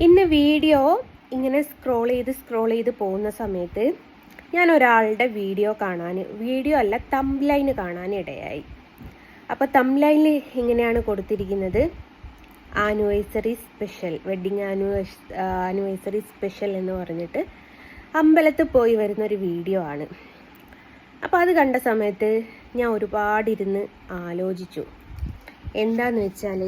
ഇന്ന് ഇങ്ങനെ സ്ക്രോൾ ചെയ്ത് പോകുന്ന സമയത്ത് ഞാൻ ഒരാളുടെ വീഡിയോ അല്ല തംബ്ലൈൻ കാണാൻ ഇടയായി. അപ്പോൾ തംബ്ലൈനിൽ ഇങ്ങനെയാണ് കൊടുത്തിരിക്കുന്നത്, anniversary special, wedding anniversary special എന്ന് പറഞ്ഞിട്ട് അമ്പലത്തിൽ പോയി വരുന്നൊരു വീഡിയോ ആണ്. അപ്പോൾ അത് കണ്ട സമയത്ത് ഞാൻ ഒരുപാടിരുന്ന് ആലോചിച്ചു. എന്താന്ന് വെച്ചാൽ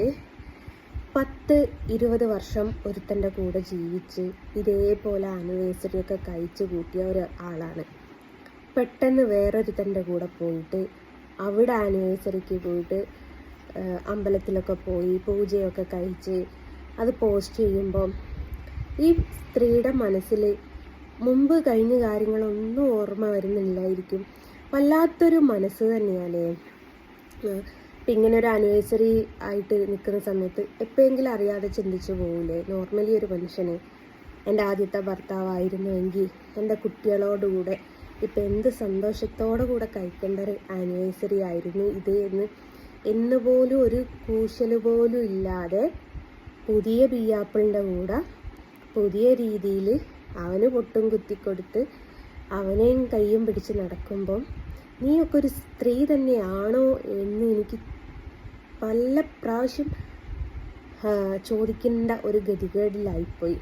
10-20 വർഷം ഒരുത്തൻ്റെ കൂടെ ജീവിച്ച് ഇതേപോലെ ആനിവേഴ്സറി ഒക്കെ കഴിച്ച് കൂട്ടിയ ഒരാളാണ്. പെട്ടെന്ന് വേറൊരുത്തൻ്റെ കൂടെ പോയിട്ട് അവിടെ ആനിവേഴ്സറിക്ക് പോയിട്ട് അമ്പലത്തിലൊക്കെ പോയി പൂജയൊക്കെ കഴിച്ച് അത് പോസ്റ്റ് ചെയ്യുമ്പം ഈ സ്ത്രീയുടെ മനസ്സിൽ മുമ്പ് കഴിഞ്ഞ കാര്യങ്ങളൊന്നും ഓർമ്മ വരുന്നില്ലായിരിക്കും. വല്ലാത്തൊരു മനസ്സ് തന്നെയാണ്. ഇപ്പം ഇങ്ങനെ ഒരു ആനിവേഴ്സറി ആയിട്ട് നിൽക്കുന്ന സമയത്ത് എപ്പോഴെങ്കിലും അറിയാതെ ചിന്തിച്ചു പോകില്ലേ, നോർമലി ഒരു മനുഷ്യന് എൻ്റെ ആദ്യത്തെ ഭർത്താവായിരുന്നുവെങ്കിൽ എൻ്റെ കുട്ടികളോടുകൂടെ ഇപ്പം എന്ത് സന്തോഷത്തോടു കൂടെ കഴിക്കേണ്ട ഒരു ആനിവേഴ്സറി ആയിരുന്നു ഇത് എന്ന് പോലും ഒരു കൂശൽ പോലും ഇല്ലാതെ പുതിയ ബിയ്യാപ്പിളിൻ്റെ കൂടെ പുതിയ രീതിയിൽ അവന് പൊട്ടും കുത്തിക്കൊടുത്ത് അവനെയും കയ്യും പിടിച്ച് നടക്കുമ്പം നീയൊക്കെ ഒരു സ്ത്രീ തന്നെയാണോ എന്ന് എനിക്ക് പല പ്രാവശ്യം ചോദിക്കേണ്ട ഒരു ഗതികേടിലായിപ്പോയി.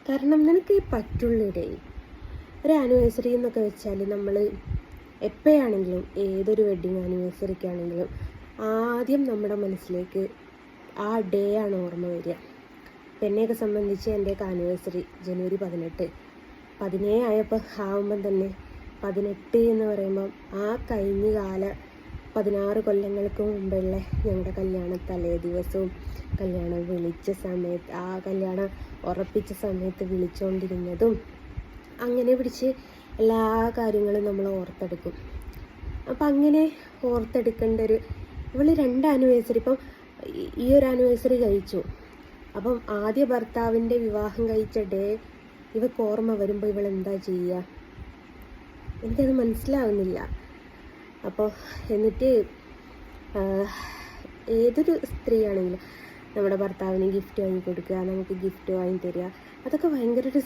കാരണം നിനക്ക് പറ്റുള്ളിടേ ഒരു ആനിവേഴ്സറി എന്നൊക്കെ വെച്ചാൽ നമ്മൾ എപ്പോഴാണെങ്കിലും ഏതൊരു വെഡ്ഡിങ് ആനിവേഴ്സറിക്കാണെങ്കിലും ആദ്യം നമ്മുടെ മനസ്സിലേക്ക് ആ ഡേ ആണ് ഓർമ്മ വരിക. എന്നെയൊക്കെ സംബന്ധിച്ച് എൻ്റെയൊക്കെ ആനിവേഴ്സറി ജനുവരി 17 ആയപ്പോൾ ആവുമ്പം തന്നെ 18 എന്ന് പറയുമ്പം ആ കഴിഞ്ഞ കാല 16 കൊല്ലങ്ങൾക്ക് മുമ്പുള്ള ഞങ്ങളുടെ കല്യാണ തലേ ദിവസവും കല്യാണം വിളിച്ച സമയത്ത് ആ കല്യാണം ഉറപ്പിച്ച സമയത്ത് വിളിച്ചുകൊണ്ടിരുന്നതും അങ്ങനെ പിടിച്ച് എല്ലാ കാര്യങ്ങളും നമ്മൾ ഓർത്തെടുക്കും. അപ്പം അങ്ങനെ ഓർത്തെടുക്കേണ്ട ഇവൾ 2 ആനിവേഴ്സറി, ഇപ്പം ഈ ഒരു ആനിവേഴ്സറി കഴിച്ചു. അപ്പം ആദ്യ ഭർത്താവിൻ്റെ വിവാഹം കഴിച്ച ഡേ ഇവക്ക് ഓർമ്മ വരുമ്പോൾ ഇവളെന്താ ചെയ്യുക? എനിക്കത് മനസ്സിലാവുന്നില്ല. അപ്പോൾ എന്നിട്ട് ഏതൊരു സ്ത്രീയാണെങ്കിലും നമ്മുടെ ഭർത്താവിന് ഗിഫ്റ്റ് വാങ്ങി കൊടുക്കുക, നമുക്ക് ഗിഫ്റ്റ് വാങ്ങി തരിക, അതൊക്കെ ഭയങ്കര ഒരു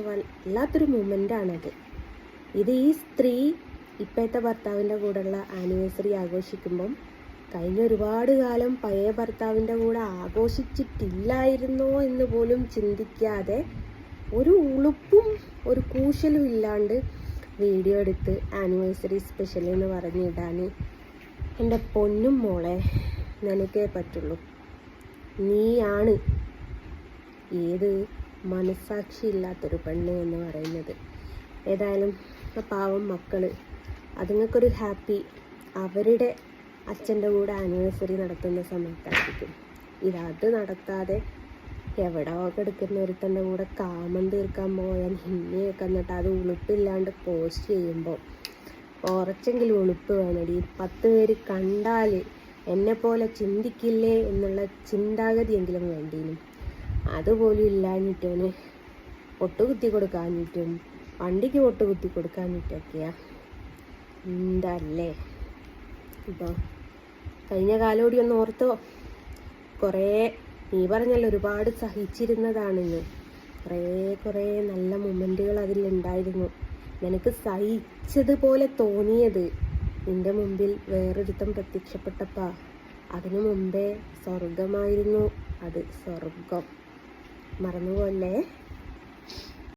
വല്ലാത്തൊരു മൊമെൻ്റാണത്. ഈ സ്ത്രീ ഇപ്പോഴത്തെ ഭർത്താവിൻ്റെ കൂടെയുള്ള ആനിവേഴ്സറി ആഘോഷിക്കുമ്പം കഴിഞ്ഞ ഒരുപാട് കാലം പഴയ ഭർത്താവിൻ്റെ കൂടെ ആഘോഷിച്ചിട്ടില്ലായിരുന്നോ എന്ന് പോലും ചിന്തിക്കാതെ ഒരു ഉളുപ്പും ഒരു കൂശലും ഇല്ലാണ്ട് വീഡിയോ എടുത്ത് ആനിവേഴ്സറി സ്പെഷ്യൽ എന്ന് പറഞ്ഞിടാൻ എൻ്റെ പൊന്നും മോളെ നിനക്കേ പറ്റുള്ളൂ. നീയാണ് ഏത് മനസ്സാക്ഷി ഇല്ലാത്തൊരു പെണ്ണ് എന്ന് പറയുന്നത്. ഏതായാലും പാവം മക്കൾ അതുങ്ങൾക്കൊരു ഹാപ്പി അവരുടെ അച്ഛൻ്റെ കൂടെ ആനിവേഴ്സറി നടത്തുന്ന സമയത്തായിരിക്കും. അത് നടത്താതെ എവിടെയൊക്കെ എടുക്കുന്ന ഒരുത്തൻ്റെ കൂടെ കാമം തീർക്കാൻ പോയാൽ ഹിന്നയൊക്കെ എന്നിട്ട് അത് ഉളുപ്പില്ലാണ്ട് പോസ്റ്റ് ചെയ്യുമ്പോൾ കുറച്ചെങ്കിലും ഉളുപ്പ് വേണടി. 10 പേര് കണ്ടാൽ എന്നെപ്പോലെ ചിന്തിക്കില്ലേ എന്നുള്ള ചിന്താഗതിയെങ്കിലും വേണ്ടീനും. അതുപോലും ഇല്ലാഞ്ഞിട്ടവന് പൊട്ടുകുത്തി കൊടുക്കാഞ്ഞിട്ടും വണ്ടിക്ക് പൊട്ടുകുത്തി കൊടുക്കാഞ്ഞിട്ടൊക്കെയാ എന്തല്ലേ. ഇപ്പോൾ കഴിഞ്ഞ കാലോടി ഒന്ന് ഓർത്തോ, നീ പറഞ്ഞല്ലോ ഒരുപാട് സഹിച്ചിരുന്നതാണെന്ന്. കുറേ നല്ല മൊമെൻറ്റുകൾ അതിലുണ്ടായിരുന്നു. നിനക്ക് സഹിച്ചതുപോലെ തോന്നിയത് നിന്റെ മുമ്പിൽ വേറൊരുത്തം പ്രത്യക്ഷപ്പെട്ടപ്പോൾ അതിനു മുമ്പേ സ്വർഗമായിരുന്നു അത്. സ്വർഗം മറന്നുപോലേ.